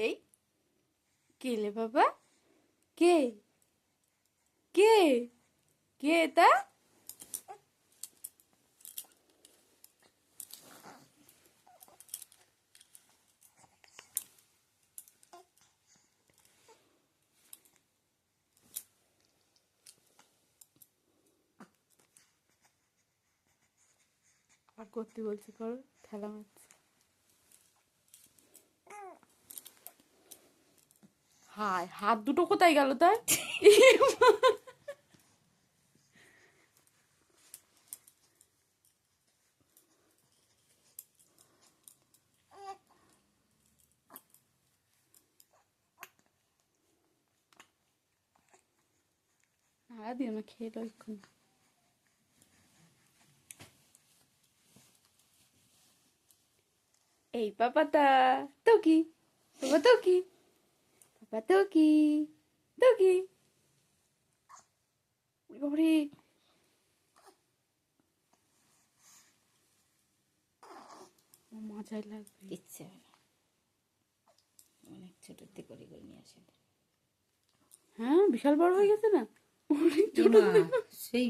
এই কে লে বাবা? কে কে কে এটা? আর করতে বলছি, করো, খেলা মারছে। হায়, হাত দুটো কোথায় গেল তার? আর দিও না, খেয়ে লো এক্ষুনি। এই পাপাটা তো কি, বাবা তো কি, বাবা তো কি, তো কি, বাবারে মজাই লাগবে। ইচ্ছে হয় না, অনেক ছোটতে করে করে নিয়ে আসেন। হ্যাঁ, বিশাল বড় হয়ে গেছে না? অনেক ছোট। সেই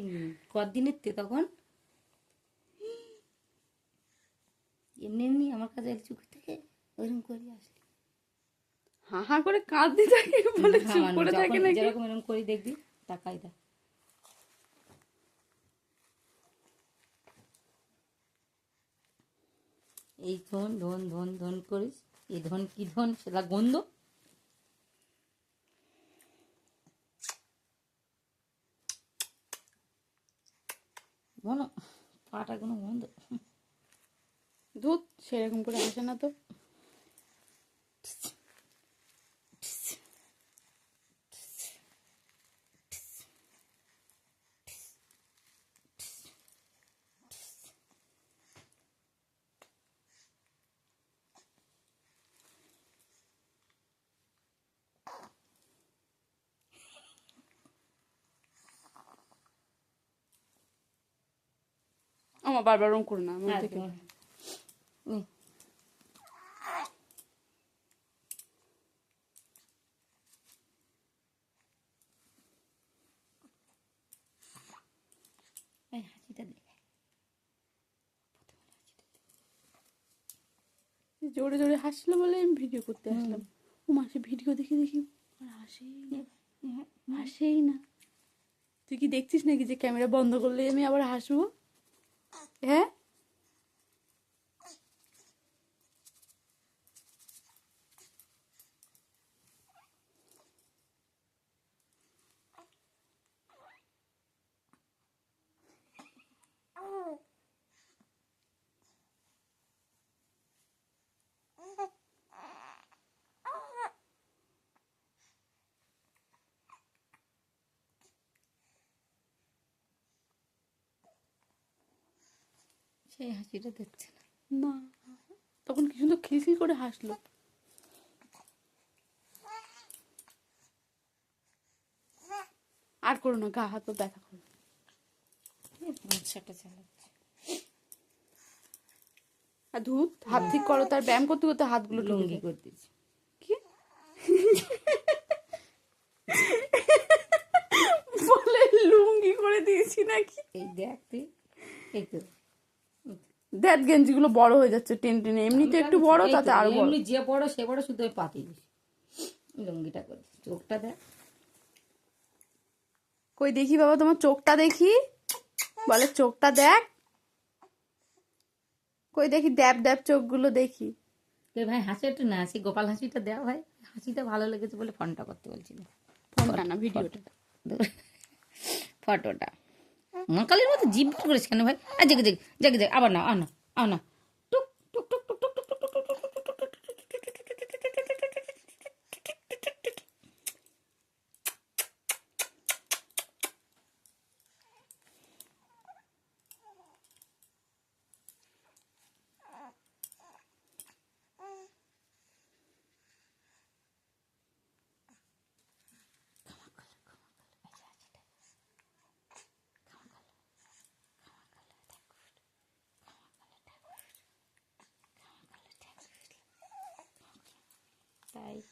কদিনের তে তখন এমনি এমনি আমার কাছে চোখ থেকে ওইরকম করে আসে। হা হা করে কাঁদতে থাকে, বলে চুপ করে থাকে নাকি? যেরকম এরকম করে দেখবি তাকাই দা। এই ধন ধন ধন ধন করিস, এই ধন কি ধন সেটা গন্ধ। বলো পাটা কোনো গন্ধ। ধুত, সেরকম করে আসে না তো। আমার বারবার রং করো না, আমার থেকে। হাসিটা দে। জোরে জোরে হাসলো বলে আমি ভিডিও করতে আসলাম। ও মাসে ভিডিও দেখে দেখি আর হাসেই না, হাসেই না। তুই কি দেখছিস নাকি যে ক্যামেরা বন্ধ করলে আমি আবার হাসবো? হ্যাঁ, সেই হাসিটা দেখছে না। না, তখন কি সুন্দর খিলখিল করে হাসলো। আর করো না, গা হাত পা ব্যথা করো। সেটা চালাচ্ছে। আর ধুত, হাত ঠিক করো। তার ব্যায়াম করতে করতে হাতগুলো লুঙ্গি করতেছি। কি বলে লুঙ্গি করে দিয়েছি নাকি? এই দেখ তুই, এই তো দেখ গেঞ্জিগুলো বড় হয়ে যাচ্ছে টেনে টেনে। এমনিতে একটু বড়, তাতে আরো বড়। এমনি যে বড় সে বড়, শুধু ওই পাতি দিস লুঙ্গিটা করে। চোখটা দেখ। কই দেখি বাবা, তোমার চোখটা দেখি। বলে চোখটা দেখ। কই দেখি, ড্যাব ড্যাব চোখগুলো দেখি। ভাই হাসি একটু না, হাসি গোপাল হাসিটা দেওয়া ভাই। হাসিটা ভালো লেগেছে বলে ফোনটা করতে বলছিল। ফোনটা না, ভিডিওটা। ফটোটা মকালের মতো জিভ করেছে কেন ভাই? আর জেগে জেগে জেগে জেগে আবার না, আনা আনা। টুক টুক টুক টুক টুক টুক টুক টুক টুক টুক টুক টুক।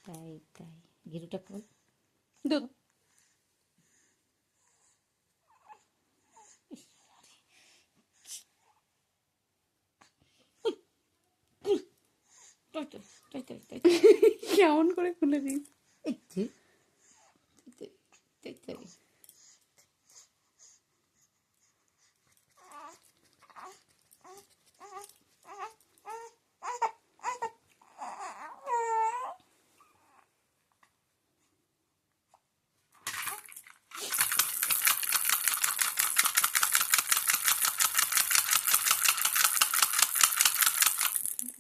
তাই তাই গিরুটা খোল। দুধ টই টই টই টই টই কেমন করে খুলে দিস? এই যে, টই টই টই টই।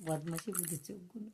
বদমাশি বুঝে চোখগুলো।